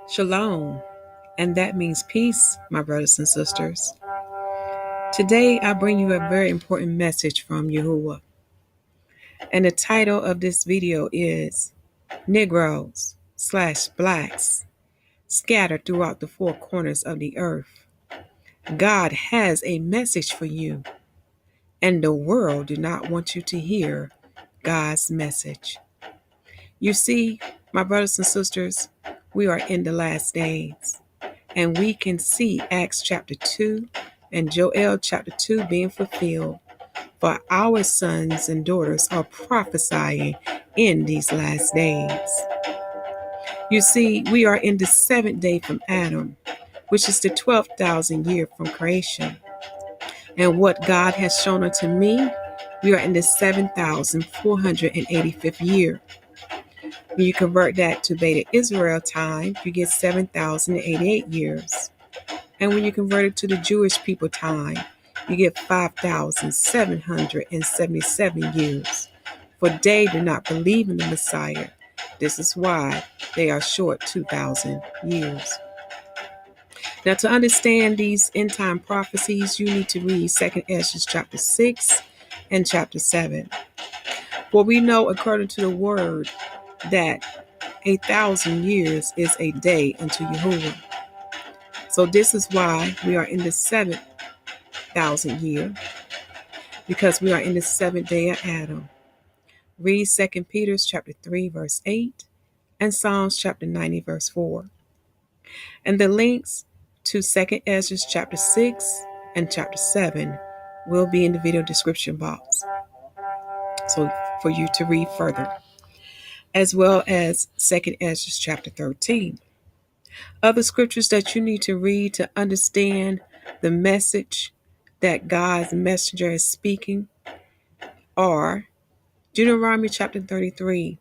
Shalom, and that means peace, my brothers and sisters. Today, I bring you a very important message from Yahuwah. And the title of this video is Negroes / Blacks scattered throughout the four corners of the earth. God has a message for you, and the world do not want you to hear God's message. You see, my brothers and sisters, we are in the last days. And we can see Acts chapter 2 and Joel chapter 2 being fulfilled. For our sons and daughters are prophesying in these last days. You see, we are in the seventh day from Adam, which is the 12,000 year from creation. And what God has shown unto me, we are in the 7,485th year. When you convert that to Beta Israel time, you get 7,088 years. And when you convert it to the Jewish people time, you get 5,777 years. For they do not believe in the Messiah. This is why they are short 2,000 years. Now, to understand these end-time prophecies, you need to read 2nd Ezra chapter 6 and chapter 7. For we know, according to the word, that 1,000 years is a day unto Yahuwah. So this is why we are in the 7,000 year, because we are in the seventh day of Adam. Read 2 Peter chapter 3 verse 8 and Psalms chapter 90 verse 4. And the links to 2nd Ezra chapter 6 and chapter 7 will be in the video description box, so for you to read further, as well as 2nd Ezra chapter 13. Other scriptures that you need to read to understand the message that God's messenger is speaking are Deuteronomy chapter 33,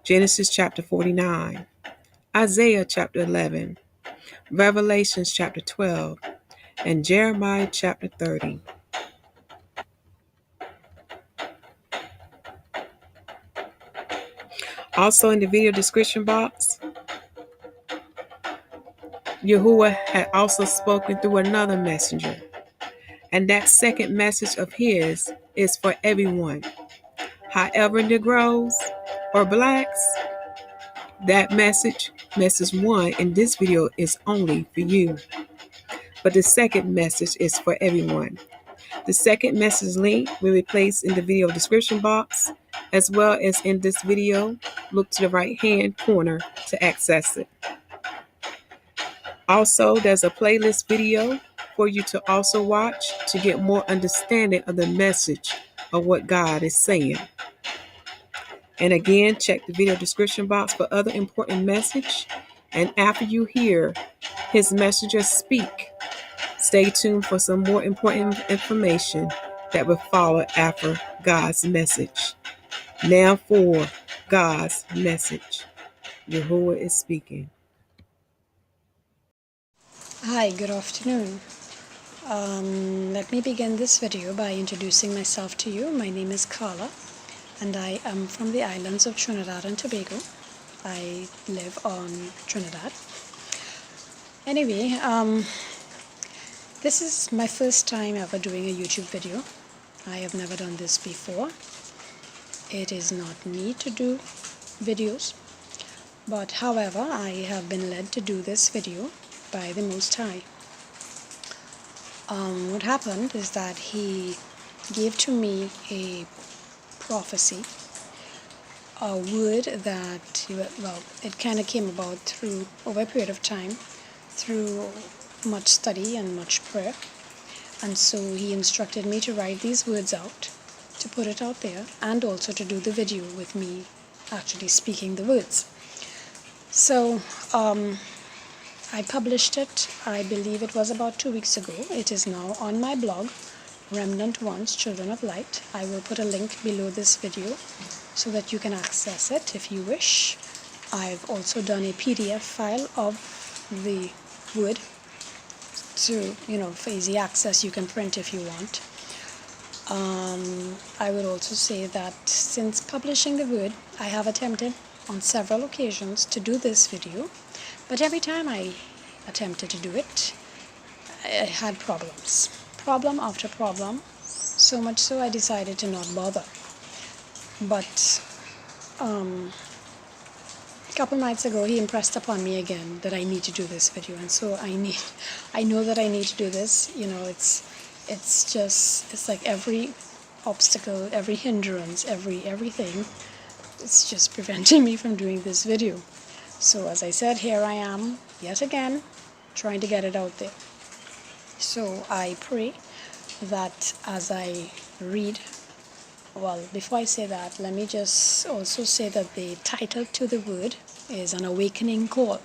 Genesis chapter 49, Isaiah chapter 11, Revelations chapter 12, and Jeremiah chapter 30. Also in the video description box, Yahuwah had also spoken through another messenger. And that second message of his is for everyone. However, Negroes or Blacks, that message 1 in this video is only for you. But the second message is for everyone. The second message link will be placed in the video description box, as well as in this video. Look to the right hand corner to access it. Also, there's a playlist video for you to also watch to get more understanding of the message of what God is saying. And again, check the video description box for other important message. And after you hear his messenger speak, stay tuned for some more important information that will follow after God's message. Now for God's message. Yahuwah is speaking. Hi, good afternoon. Let me begin this video by introducing myself to you. My name is Carla, and I am from the islands of Trinidad and Tobago. I live on Trinidad. Anyway, this is my first time ever doing a YouTube video. I have never done this before. It is not me to do videos, but however, I have been led to do this video by the Most High. What happened is that he gave to me a prophecy, a word that, well, it kind of came about through, over a period of time, through much study and much prayer. And so he instructed me to write these words out, to put it out there, and also to do the video with me actually speaking the words. So, I published it, I believe it was about 2 weeks ago. It is now on my blog, Remnant Ones, Children of Light. I will put a link below this video so that you can access it if you wish. I've also done a PDF file of the word to, for easy access. You can print if you want. I would also say that since publishing the word, I have attempted on several occasions to do this video, but every time I attempted to do it, I had problems. Problem after problem, so much so I decided to not bother. But a couple nights ago, he impressed upon me again that I need to do this video, and so I know that I need to do this. It's like every obstacle, every hindrance, everything, it's just preventing me from doing this video. So as I said, here I am yet again trying to get it out there. So I pray that as I read, well, before I say that, let me just also say that the title to the word is An Awakening Call.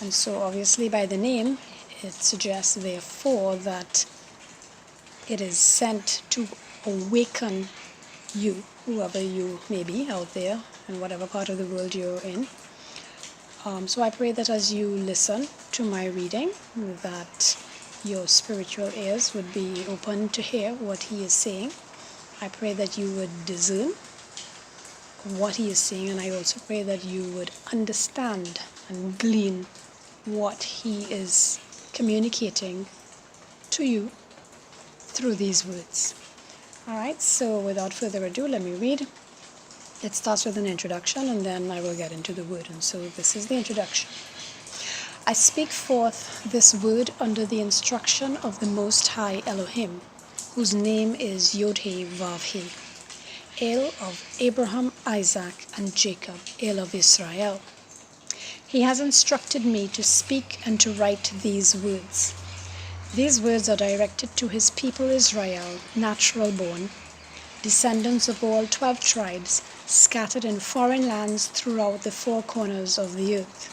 And so obviously by the name, it suggests therefore that it is sent to awaken you, whoever you may be out there, in whatever part of the world you're in. So I pray that as you listen to my reading, that your spiritual ears would be open to hear what he is saying. I pray that you would discern what he is saying, and I also pray that you would understand and glean what he is communicating to you through these words. Alright, so without further ado, let me read. It starts with an introduction, and then I will get into the word. And so this is the introduction. I speak forth this word under the instruction of the Most High Elohim, whose name is Yod-Heh-Vav-Heh, El of Abraham, Isaac, and Jacob, El of Israel. He has instructed me to speak and to write these words. These words are directed to his people Israel, natural born, descendants of all 12 tribes, scattered in foreign lands throughout the four corners of the earth.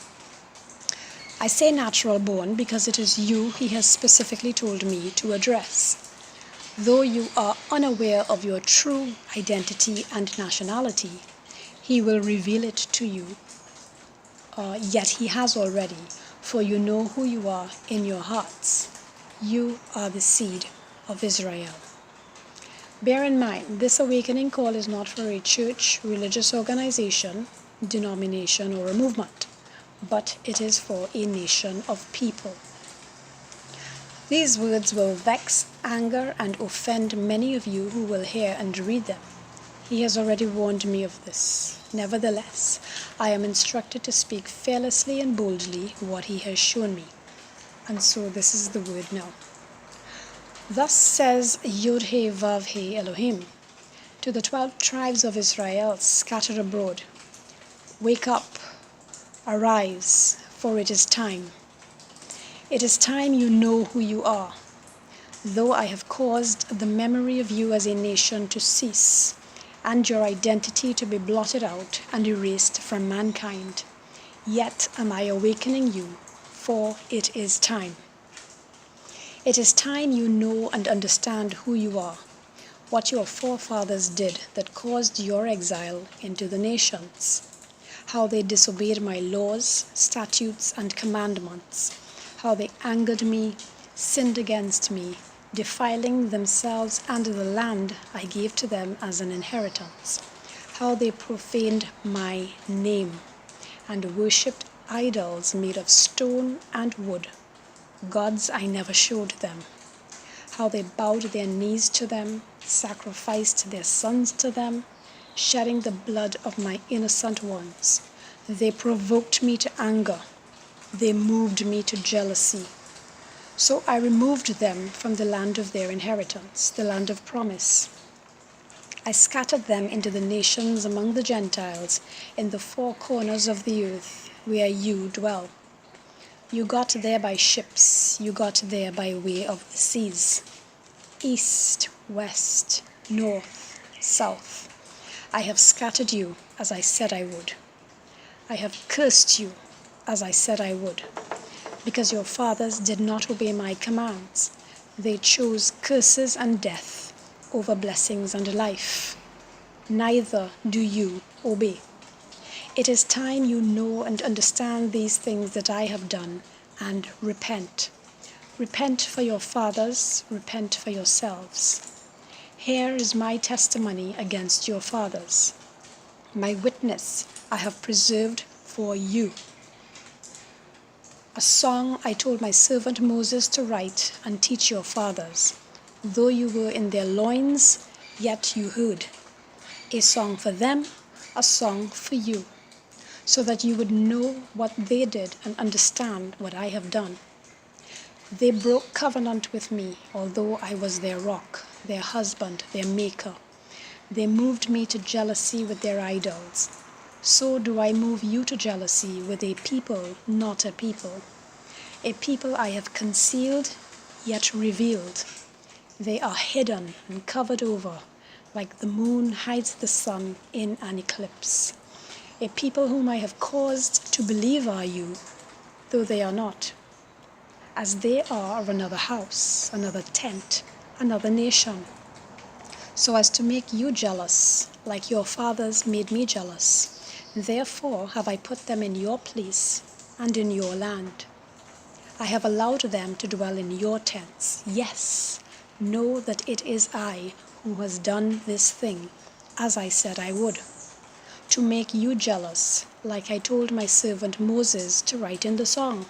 I say natural born because it is you he has specifically told me to address. Though you are unaware of your true identity and nationality, he will reveal it to you. Yet he has already, for you know who you are in your hearts. You are the seed of Israel. Bear in mind, this awakening call is not for a church, religious organization, denomination, or a movement, but it is for a nation of people. These words will vex, anger, and offend many of you who will hear and read them. He has already warned me of this. Nevertheless, I am instructed to speak fearlessly and boldly what he has shown me. And so this is the word now. Thus says Yod-Heh-Vav-Heh Elohim to the 12 tribes of Israel scattered abroad. Wake up, arise, for it is time. It is time you know who you are. Though I have caused the memory of you as a nation to cease, and your identity to be blotted out and erased from mankind, yet am I awakening you, for it is time. It is time you know and understand who you are, what your forefathers did that caused your exile into the nations, how they disobeyed my laws, statutes, and commandments, how they angered me, sinned against me, defiling themselves and the land I gave to them as an inheritance, how they profaned my name and worshipped idols made of stone and wood, gods I never showed them, how they bowed their knees to them, sacrificed their sons to them, shedding the blood of my innocent ones. They provoked me to anger. They moved me to jealousy. So I removed them from the land of their inheritance, the land of promise. I scattered them into the nations among the Gentiles, in the four corners of the earth, where you dwell. You got there by ships, you got there by way of the seas, east, west, north, south. I have scattered you as I said I would. I have cursed you as I said I would, because your fathers did not obey my commands. They chose curses and death over blessings and life. Neither do you obey. It is time you know and understand these things that I have done, and repent. Repent for your fathers, repent for yourselves. Here is my testimony against your fathers, my witness I have preserved for you. A song I told my servant Moses to write and teach your fathers. Though you were in their loins, yet you heard. A song for them, a song for you, so that you would know what they did and understand what I have done. They broke covenant with me, although I was their rock, their husband, their maker. They moved me to jealousy with their idols. So do I move you to jealousy with a people, not a people. A people I have concealed, yet revealed. They are hidden and covered over, like the moon hides the sun in an eclipse. A people whom I have caused to believe are you, though they are not, as they are of another house, another tent, another nation, so as to make you jealous, like your fathers made me jealous. Therefore have I put them in your place and in your land. I have allowed them to dwell in your tents. Yes, know that it is I who has done this thing, as I said I would, to make you jealous, like I told my servant Moses to write in the song,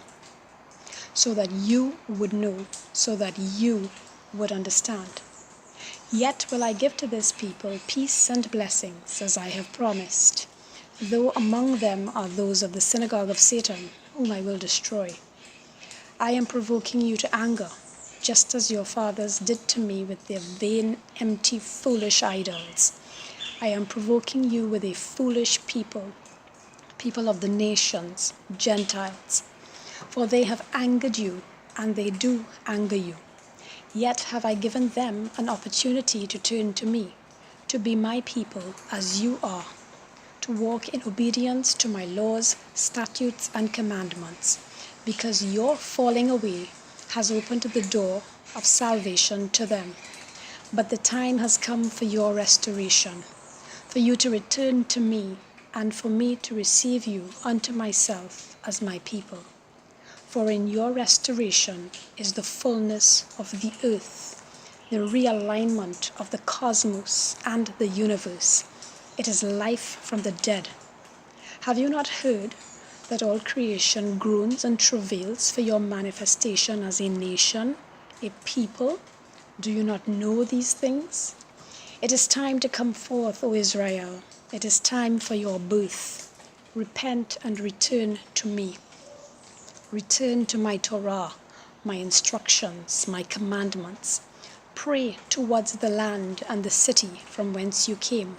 so that you would know, so that you would understand. Yet will I give to this people peace and blessings, as I have promised, though among them are those of the synagogue of Satan, whom I will destroy. I am provoking you to anger, just as your fathers did to me with their vain, empty, foolish idols. I am provoking you with a foolish people, people of the nations, Gentiles, for they have angered you, and they do anger you. Yet have I given them an opportunity to turn to me, to be my people as you are, to walk in obedience to my laws, statutes, and commandments, because your falling away has opened the door of salvation to them. But the time has come for your restoration, for you to return to me, and for me to receive you unto myself as my people. For in your restoration is the fullness of the earth, the realignment of the cosmos and the universe. It is life from the dead. Have you not heard that all creation groans and travails for your manifestation as a nation, a people? Do you not know these things? It is time to come forth, O Israel. It is time for your birth. Repent and return to me. Return to my Torah, my instructions, my commandments. Pray towards the land and the city from whence you came,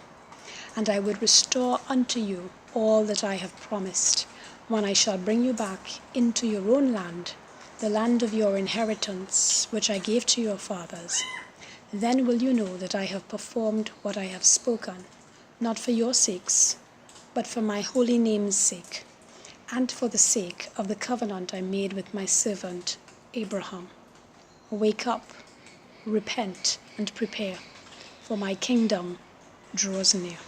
and I would restore unto you all that I have promised, when I shall bring you back into your own land, the land of your inheritance, which I gave to your fathers. Then will you know that I have performed what I have spoken, not for your sakes, but for my holy name's sake, and for the sake of the covenant I made with my servant Abraham. Wake up, repent, and prepare, for my kingdom draws near.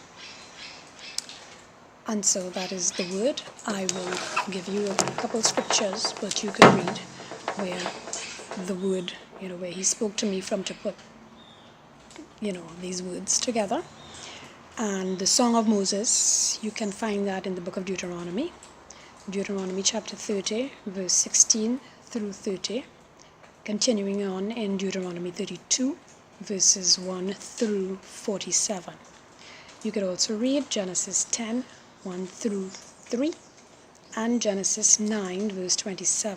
And so that is the word. I will give you a couple scriptures, but you can read where the word, where he spoke to me from to put, these words together. And the Song of Moses, you can find that in the book of Deuteronomy chapter 30, verse 16 through 30, continuing on in Deuteronomy 32, verses 1 through 47. You could also read Genesis 10, 1 through 3, and Genesis 9, verse 27.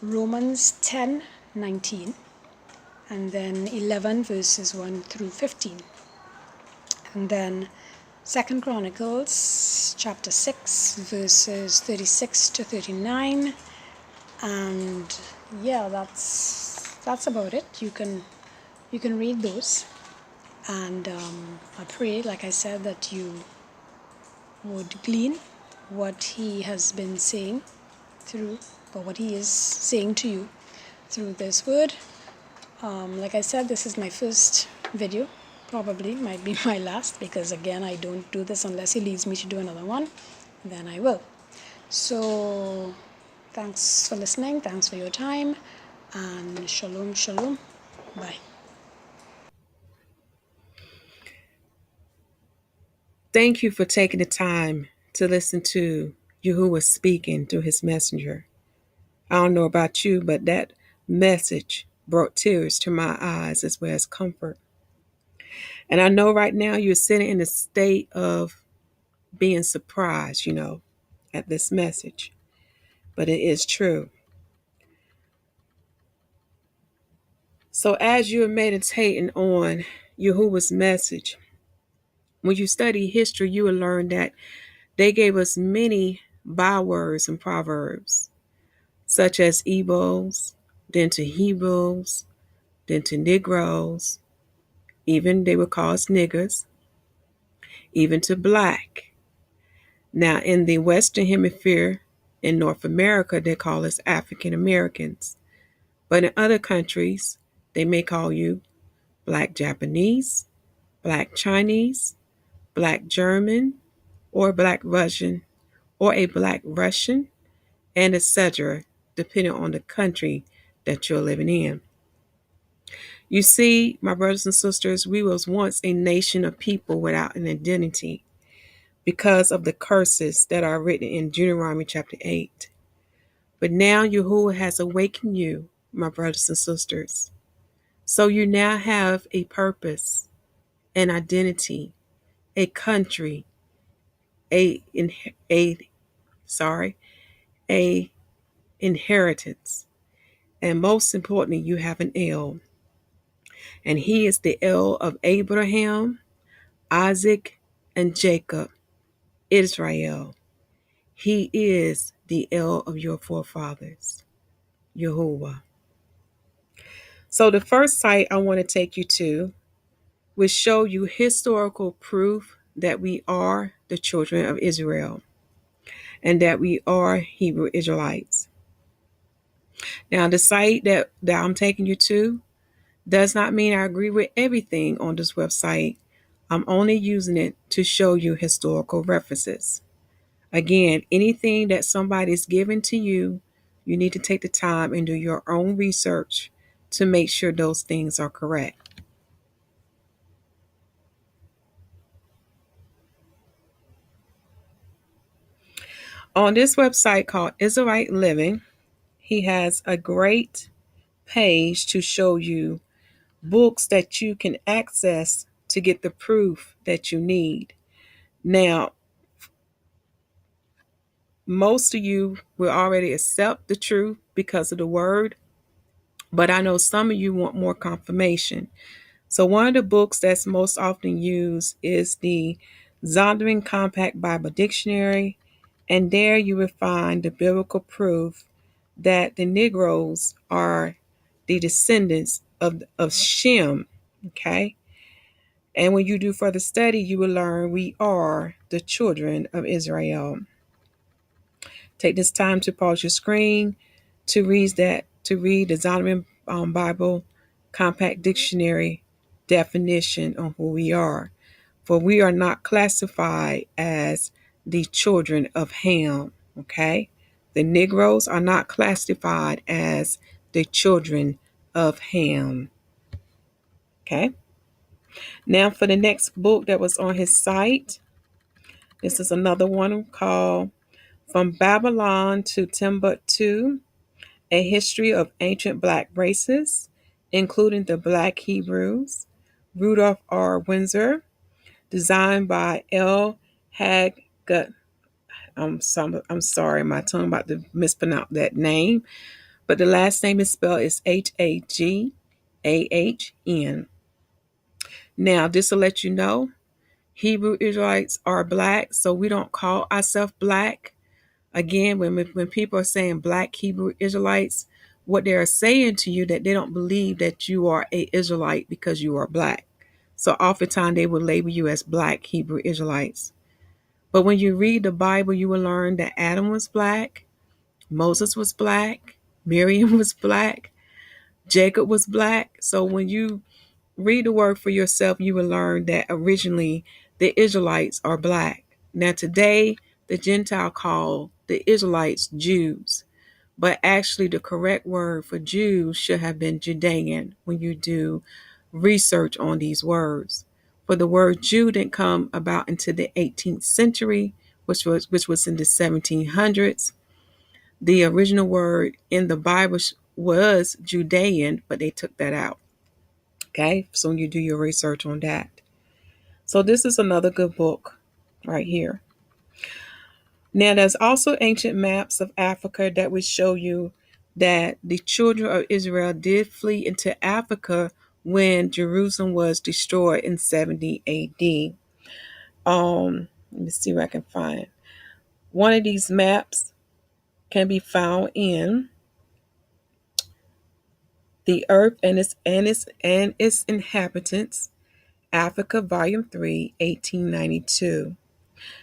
Romans 10, 19, and then 11, verses 1 through 15. And then 2 Chronicles chapter 6, verses 36 to 39. And yeah, that's about it. You can read those. And I pray, like I said, that you would glean what he has been saying through, or what he is saying to you through this word. Like I said, this is my first video. Probably might be my last, because again, I don't do this unless he leads me to do another one. Then I will. So thanks for listening. Thanks for your time. And shalom, shalom. Bye. Thank you for taking the time to listen to Yahuwah speaking through his messenger. I don't know about you, but that message brought tears to my eyes as well as comfort. And I know right now you're sitting in a state of being surprised, at this message. But it is true. So as you're meditating on Yahuwah's message, when you study history, you will learn that they gave us many bywords and proverbs, such as Ebos, then to Hebrews, then to Negroes, even they were called niggers, even to black. Now, in the Western Hemisphere, in North America, they call us African Americans. But in other countries, they may call you Black Japanese, Black Chinese, Black German, or Black Russian, or a Black Russian, and etc., depending on the country that you're living in. You see, my brothers and sisters, we was once a nation of people without an identity because of the curses that are written in Deuteronomy chapter 8. But now Yahuwah has awakened you, my brothers and sisters. So you now have a purpose, an identity, a country, a a sorry, a inheritance. And most importantly, you have an El. And he is the El of Abraham, Isaac, and Jacob, Israel. He is the El of your forefathers, Yahuwah. So the first site I want to take you to will show you historical proof that we are the children of Israel and that we are Hebrew Israelites. Now, the site that I'm taking you to does not mean I agree with everything on this website. I'm only using it to show you historical references. Again, anything that somebody is giving to you, you need to take the time and do your own research to make sure those things are correct. On this website called Israelite Living, he has a great page to show you books that you can access to get the proof that you need. Now, most of you will already accept the truth because of the word, but I know some of you want more confirmation. So one of the books that's most often used is the Zondervan Compact Bible Dictionary, and there you will find the biblical proof that the Negroes are the descendants of Shem, okay? And when you do further study, you will learn we are the children of Israel. Take this time to pause your screen to read the Zondervan Bible Compact Dictionary definition on who we are. For we are not classified as the children of Ham, okay? The Negroes are not classified as the children of Ham, okay? Now for the next book that was on his site, this is another one called From Babylon to Timbuktu, A History of Ancient Black Races, including the Black Hebrews, Rudolph R. Windsor, designed by L. Haggut. I'm sorry, my tongue about to mispronounce that name, but the last name is spelled is Hagahn. Now, this will let you know Hebrew Israelites are black, so we don't call ourselves black. Again, when people are saying black Hebrew Israelites, what they are saying to you that they don't believe that you are a Israelite because you are black. So oftentimes they will label you as black Hebrew Israelites. But when you read the Bible, you will learn that Adam was black, Moses was black, Miriam was black, Jacob was black. So when you read the word for yourself, you will learn that originally the Israelites are black. Now today, the Gentile call the Israelites Jews, but actually the correct word for Jews should have been Judean when you do research on these words. For the word Jew didn't come about into the 18th century, which was in the 1700s. The original word in the Bible was Judean, but they took that out. Okay, so you do your research on that. So this is another good book right here. Now, there's also ancient maps of Africa that would show you that the children of Israel did flee into Africa when Jerusalem was destroyed in 70 AD. Let me see what I can find. One of these maps can be found in The Earth and its Inhabitants, Africa, Volume 3, 1892.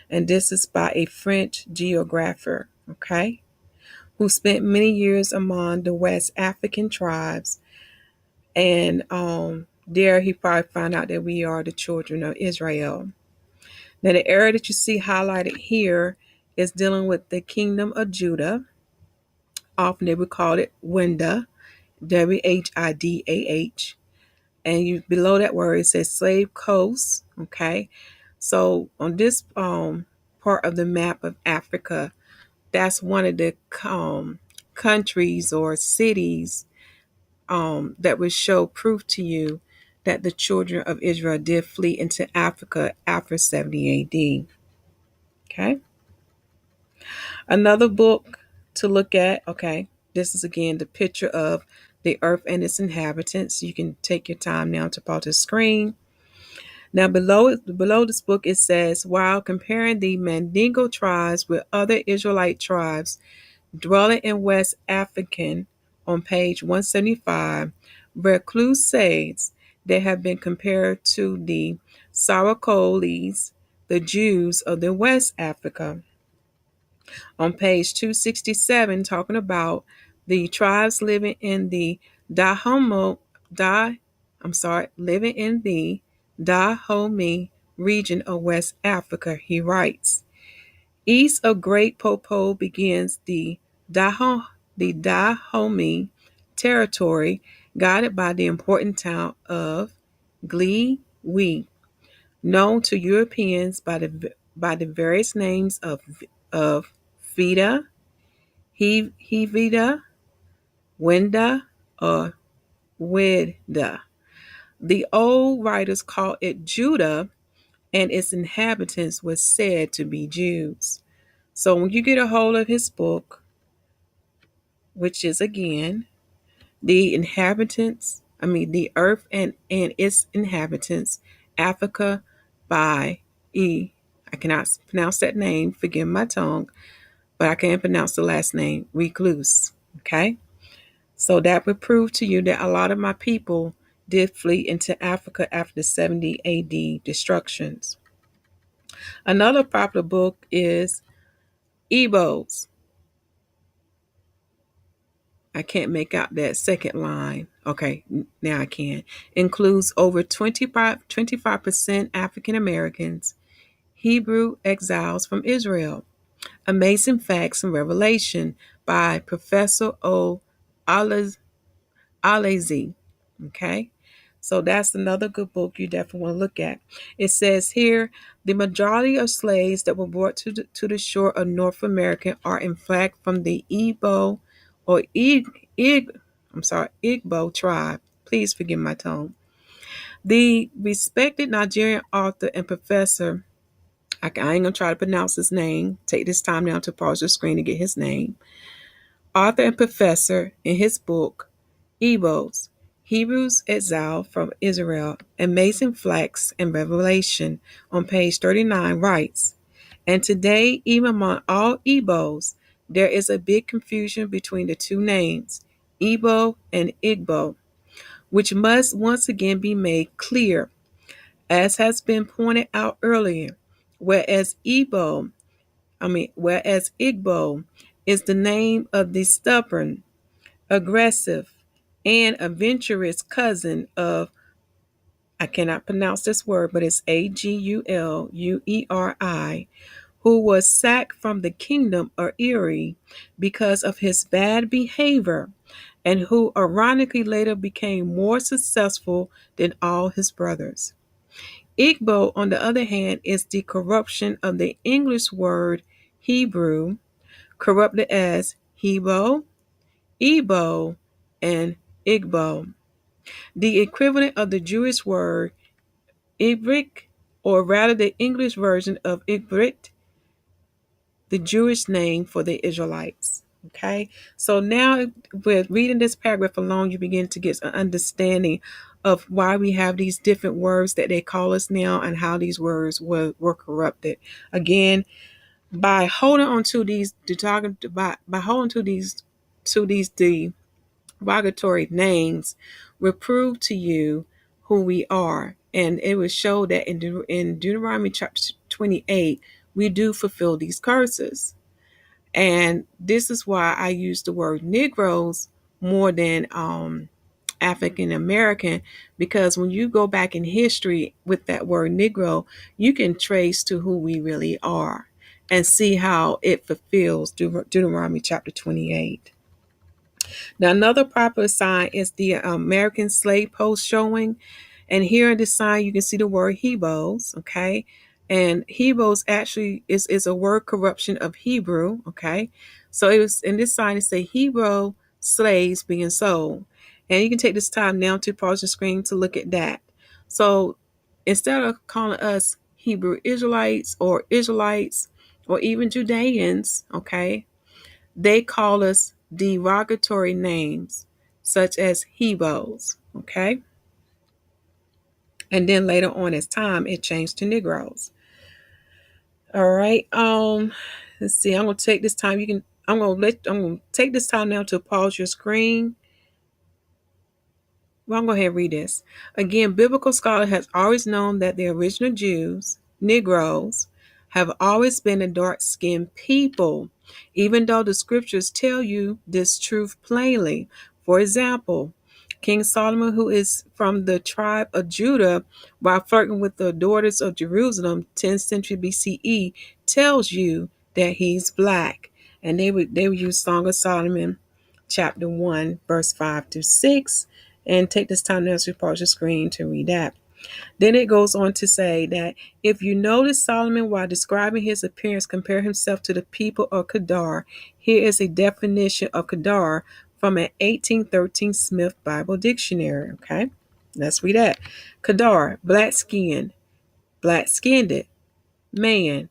And this is by a French geographer, okay, who spent many years among the West African tribes. And there he probably found out that we are the children of Israel. Now, the area that you see highlighted here is dealing with the kingdom of Judah. Often they would call it Windah, Whidah. And you below that word it says Slave Coast. Okay, so on this part of the map of Africa, that's one of the countries or cities that would show proof to you that the children of Israel did flee into Africa after 70 AD. Okay. Another book to look at, okay, this is again the picture of the earth and its inhabitants. You can take your time now to pause the screen. Now, below this book, it says, while comparing the Mandingo tribes with other Israelite tribes dwelling in West African on page 175, Reclus says they have been compared to the Saracoles, the Jews of the West Africa. On page 267, talking about the tribes living in the Dahomey, living in the Dahomey region of West Africa, he writes, east of Great Popo begins the Dahomey territory, guided by the important town of Gliwi, known to Europeans by the various names of Vida, Hevida, Wenda, or Weda. The old writers call it Judah, and its inhabitants was said to be Jews. So when you get a hold of his book, which is again the earth and its inhabitants, Africa by I cannot pronounce that name, forgive my tongue, but I can pronounce the last name, Reclus. Okay? So that would prove to you that a lot of my people did flee into Africa after the 70 AD destructions. Another popular book is Ebos. I can't make out that second line. Okay, now I can. Includes over 25% African Americans, Hebrew exiles from Israel. Amazing Facts and Revelation by Professor O. Alazi. Okay, so that's another good book you definitely want to look at. It says here the majority of slaves that were brought to the shore of North America are in fact from the Igbo or Igbo tribe. Please forgive my tone. The respected Nigerian author and professor, I ain't gonna try to pronounce his name. Take this time now to pause your screen to get his name. Author and professor in his book, Ebos, Hebrews Exile from Israel, Amazing Facts and Revelation, on page 39 writes, and today, even among all Ebos, there is a big confusion between the two names, Ebo and Igbo, which must once again be made clear, as has been pointed out earlier, whereas Igbo is the name of the stubborn, aggressive, and adventurous cousin of, I cannot pronounce this word, but it's Agulueri, who was sacked from the kingdom of Eri because of his bad behavior, and who ironically later became more successful than all his brothers. Igbo, on the other hand, is the corruption of the English word Hebrew, corrupted as Hebo, Igbo, and Igbo. The equivalent of the Jewish word Ibrik, or rather the English version of Ibrit, the Jewish name for the Israelites. Okay, so now with reading this paragraph alone, you begin to get an understanding of why we have these different words that they call us now and how these words were corrupted. Again, by holding on to these by holding to these derogatory names will prove to you who we are. And it will show that in Deuteronomy chapter 28, we do fulfill these curses. And this is why I use the word Negroes more than African American, because when you go back in history with that word Negro, you can trace to who we really are and see how it fulfills Deuteronomy chapter 28. Now, another popular sign is the American slave post showing. And here in this sign, you can see the word Hebos, okay? And Hebos actually is a word corruption of Hebrew, okay? So it was in this sign, it say Hebrew slaves being sold. And you can take this time now to pause the screen to look at that. So instead of calling us Hebrew Israelites or even Judeans, okay, they call us derogatory names such as Hebos, okay? And then later on as time it changed to Negroes. All right. Let's see. I'm gonna take this time. I'm gonna take this time now to pause your screen. Well, I'm going to go ahead and read this. Again, biblical scholar has always known that the original Jews, Negroes, have always been a dark-skinned people, even though the scriptures tell you this truth plainly. For example, King Solomon, who is from the tribe of Judah, while flirting with the daughters of Jerusalem, 10th century BCE, tells you that he's black. And they would use Song of Solomon, chapter 1, verse 5 through 6, and take this time now to pause your screen to read that. Then it goes on to say that if you notice Solomon, while describing his appearance, compare himself to the people of Kedar, here is a definition of Kedar from an 1813 Smith Bible Dictionary. Okay, let's read that. Kedar, black skinned, man,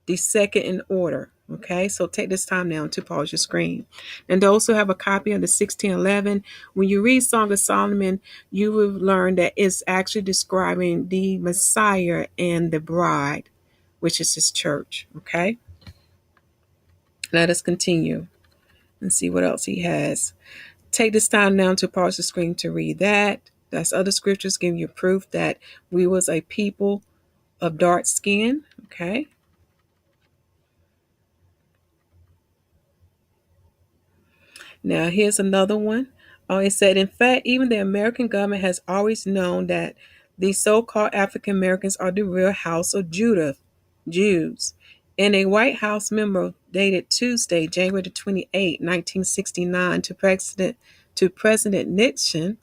the second in order. Okay, so take this time now to pause your screen. And those who have a copy of the 1611, when you read Song of Solomon, you will learn that it's actually describing the Messiah and the bride, which is his church. Okay, let us continue and see what else he has. Take this time now to pause the screen to read that. That's other scriptures giving you proof that we was a people of dark skin. Okay. Now, here's another one. It said, in fact, even the American government has always known that the so called African Americans are the real house of Judah, Jews. In a White House memo dated Tuesday, January 28, 1969, to President Nixon,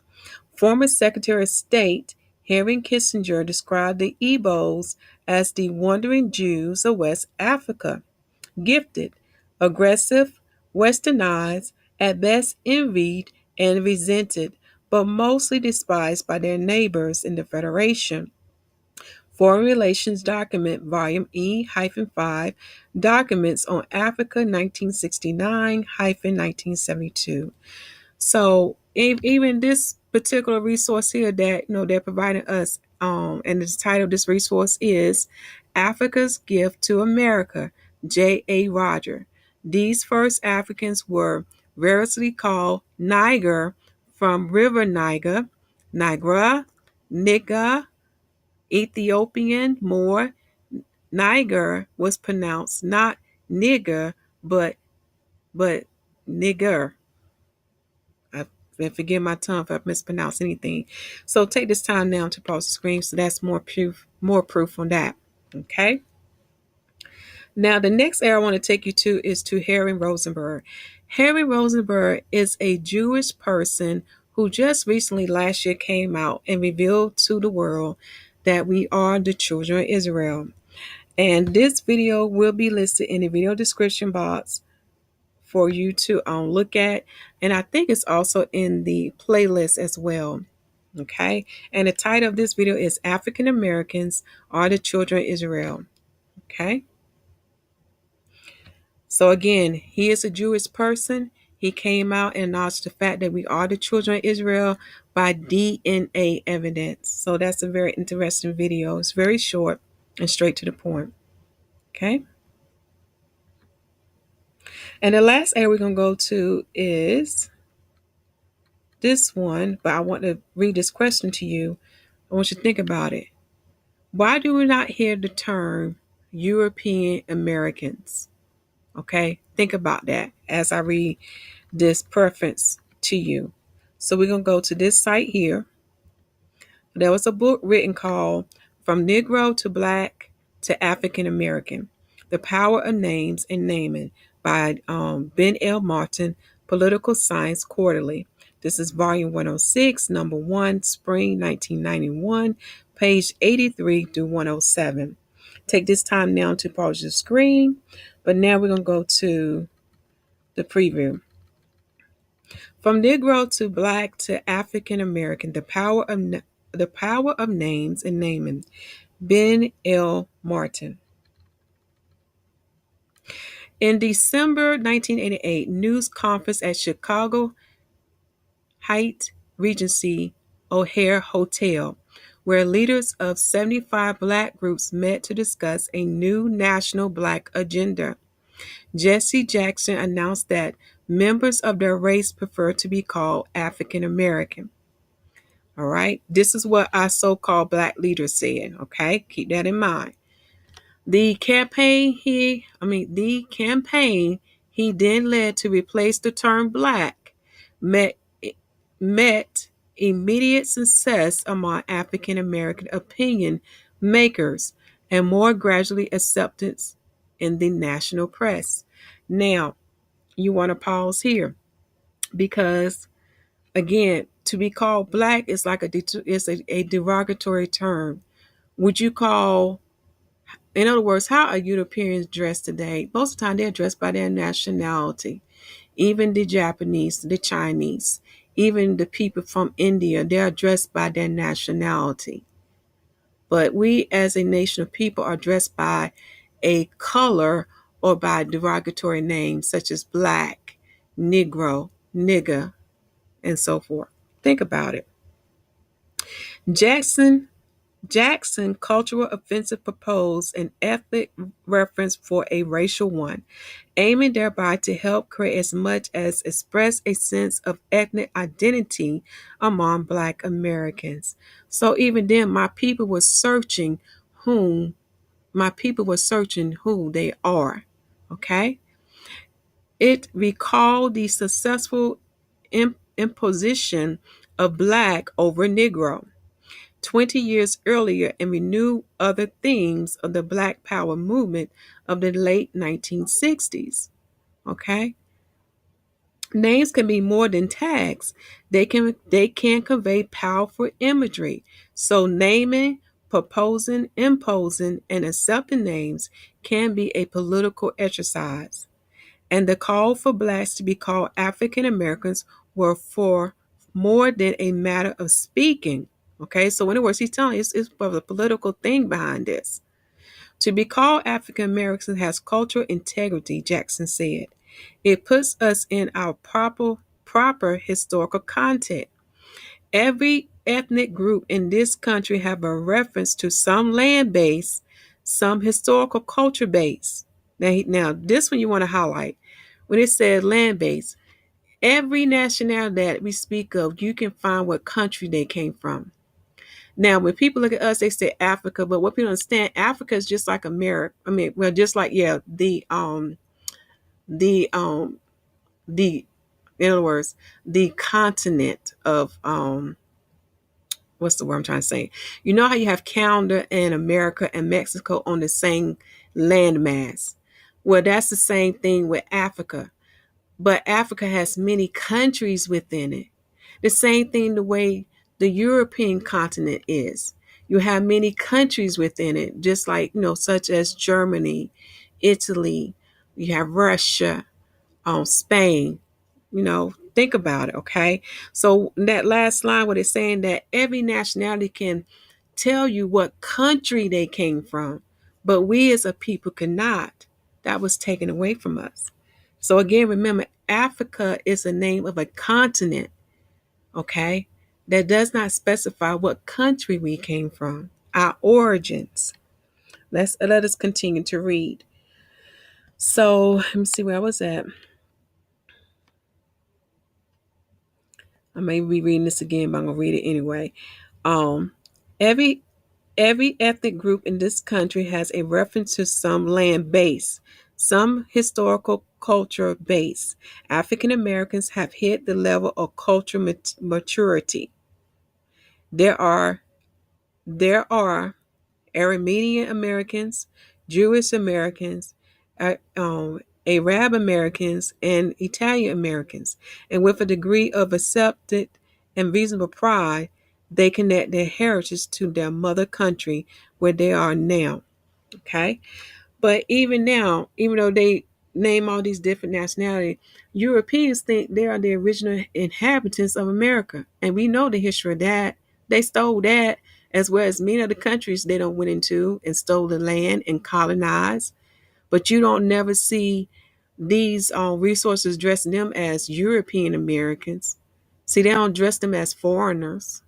former Secretary of State Henry Kissinger described the Igbos as the wandering Jews of West Africa, gifted, aggressive, westernized, at best envied and resented, but mostly despised by their neighbors in the Federation. Foreign Relations Document, Volume E-5, Documents on Africa 1969-1972. So even this particular resource here that they're providing us, and the title of this resource is Africa's Gift to America, J.A. Roger. These first Africans were variously called Niger from River Niger, Nigra, Niga, Ethiopian, Moor. Niger was pronounced not nigger, but nigger. And forgive my tongue if I've mispronounced anything. So take this time now to pause the screen. So that's more proof on that. Okay. Now the next area I want to take you to is to Harry Rosenberg. Harry Rosenberg is a Jewish person who just recently last year came out and revealed to the world that we are the children of Israel. And this video will be listed in the video description box for you to look at. And I think it's also in the playlist as well. Okay. And the title of this video is African Americans Are the Children of Israel. Okay. So again, he is a Jewish person. He came out and acknowledged the fact that we are the children of Israel by DNA evidence. So that's a very interesting video. It's very short and straight to the point. Okay. And the last area we're going to go to is this one, but I want to read this question to you. I want you to think about it. Why do we not hear the term European Americans? Okay, think about that as I read this preference to you. So we're going to go to this site here. There was a book written called From Negro to Black to African American, The Power of Names and Naming by Ben L. Martin, Political Science Quarterly. This is volume 106, number 1, spring 1991, page 83 through 107. Take this time now to pause your screen, but now we're going to go to the preview. From Negro to Black to African American, the power of names and naming. Ben L. Martin. In December 1988, news conference at Chicago Hyatt Regency O'Hare Hotel, where leaders of 75 Black groups met to discuss a new national Black agenda. Jesse Jackson announced that members of their race prefer to be called African American. All right. This is what our so-called Black leaders said. Okay. Keep that in mind. The campaign he then led to replace the term Black met immediate success among African American opinion makers and more gradually acceptance in the national press. Now, you want to pause here because, again, to be called Black is like a derogatory term. Would you call, in other words, how are Europeans dressed today? Most of the time they're dressed by their nationality. Even the Japanese, the Chinese, even the people from India, they're dressed by their nationality. But we as a nation of people are dressed by a color or by derogatory names such as Black, Negro, nigger, and so forth. Think about it. Jackson cultural offensive proposed an ethnic reference for a racial one, aiming thereby to help create as much as express a sense of ethnic identity among Black Americans. So even then, my people were searching who they are. Okay? It recalled the successful imposition of Black over Negro 20 years earlier and renewed other themes of the Black Power movement of the late 1960s. Okay? Names can be more than tags. They can convey powerful imagery. So naming, proposing, imposing, and accepting names can be a political exercise. And the call for Blacks to be called African Americans were for more than a matter of speaking. Okay, so in other words, he's telling us it's for the political thing behind this. To be called African Americans has cultural integrity, Jackson said. It puts us in our proper historical context. Every ethnic group in this country have a reference to some land base, some historical culture base. Now this one you want to highlight. When it says land base, every nationality that we speak of, you can find what country they came from. Now, when people look at us, they say Africa, but what people understand, Africa is just like America. Just like the in other words, the continent of what's the word I'm trying to say? You know how you have Canada and America and Mexico on the same landmass? Well, that's the same thing with Africa. But Africa has many countries within it. The same thing the way the European continent is. You have many countries within it, just like, such as Germany, Italy, you have Russia, Spain. Think about it, okay? So that last line, what it's saying that every nationality can tell you what country they came from, but we as a people cannot. That was taken away from us. So again, remember, Africa is the name of a continent, okay? That does not specify what country we came from, our origins. Let us continue to read. So let me see where I was at. I may be reading this again, but I'm gonna read it anyway. Um, every every ethnic group in this country has a reference to some land base, some historical culture base. African Americans have hit the level of cultural maturity. There are Armenian Americans, Jewish Americans, Arab Americans, and Italian Americans. And with a degree of accepted and reasonable pride, they connect their heritage to their mother country where they are now. Okay? But even now, even though they name all these different nationalities, Europeans think they are the original inhabitants of America. And we know the history of that. They stole that, as well as many other countries they don't went into and stole the land and colonized. But you don't never see these resources dressing them as European Americans. See, they don't dress them as foreigners.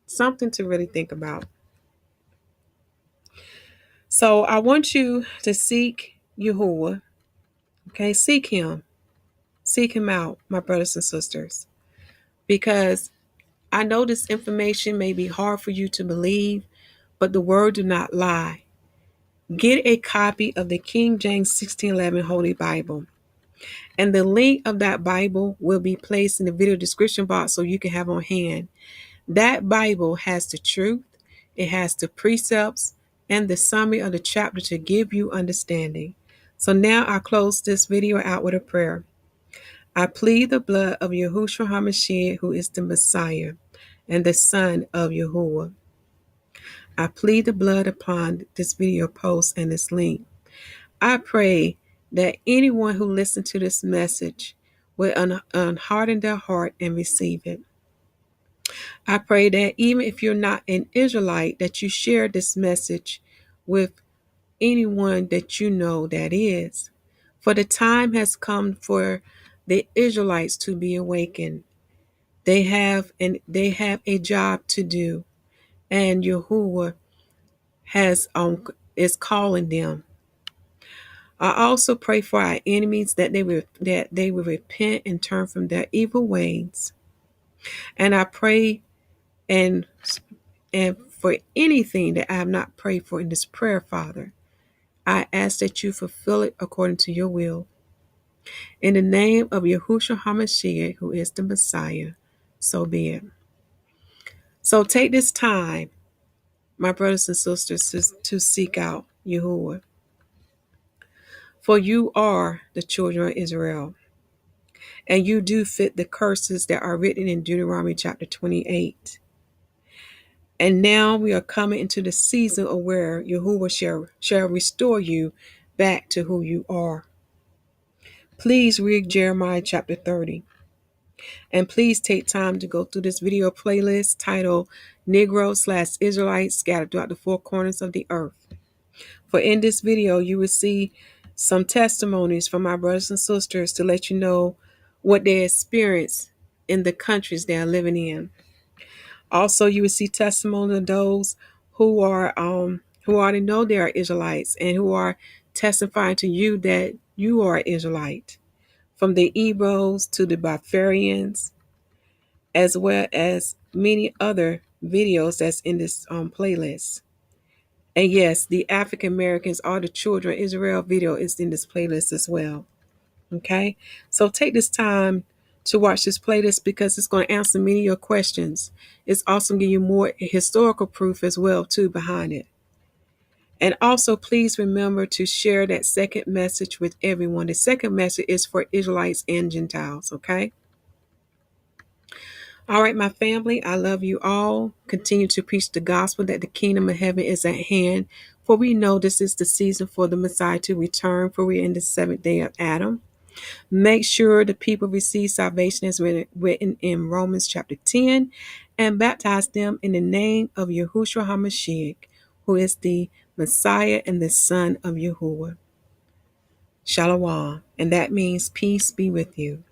Something to really think about. So I want you to seek Yahuwah. Okay, seek him. Seek him out, my brothers and sisters, because I know this information may be hard for you to believe, but the word do not lie. Get a copy of the King James 1611 Holy Bible, and the link of that Bible will be placed in the video description box so you can have on hand. That Bible has the truth, it has the precepts, and the summary of the chapter to give you understanding. So now I close this video out with a prayer. I plead the blood of Yahushua HaMashiach, who is the Messiah and the Son of Yahuwah. I plead the blood upon this video post and this link. I pray that anyone who listens to this message will unharden their heart and receive it. I pray that even if you're not an Israelite, that you share this message with anyone that you know that is. For the time has come for the Israelites to be awakened. They have a job to do, and Yahuwah has is calling them. I also pray for our enemies that they will repent and turn from their evil ways. And I pray and and for anything that I have not prayed for in this prayer, Father, I ask that you fulfill it according to your will. In the name of Yahushua HaMashiach, who is the Messiah, so be it. So take this time, my brothers and sisters, to seek out Yahuwah. For you are the children of Israel, and you do fit the curses that are written in Deuteronomy chapter 28. And now we are coming into the season of where Yahuwah shall restore you back to who you are. Please read Jeremiah chapter 30. And please take time to go through this video playlist titled Negroes/Israelites Scattered Throughout the Four Corners of the Earth. For in this video, you will see some testimonies from my brothers and sisters to let you know what they experience in the countries they are living in. Also, you will see testimony of those who already know they are Israelites and who are testifying to you that you are an Israelite, from the Ebros to the Barbarians, as well as many other videos that's in this playlist. And yes, the African Americans are the children of Israel video is in this playlist as well. Okay, so take this time to watch this playlist because it's going to answer many of your questions. It's also give you more historical proof as well too behind it. And also, please remember to share that second message with everyone. The second message is for Israelites and Gentiles. Okay. All right, my family, I love you all. Continue to preach the gospel that the kingdom of heaven is at hand. For we know this is the season for the Messiah to return, for we are in the seventh day of Adam. Make sure the people receive salvation as written in Romans chapter 10 and baptize them in the name of Yahushua HaMashiach, who is the Messiah and the Son of Yahuwah. Shalom. And that means peace be with you.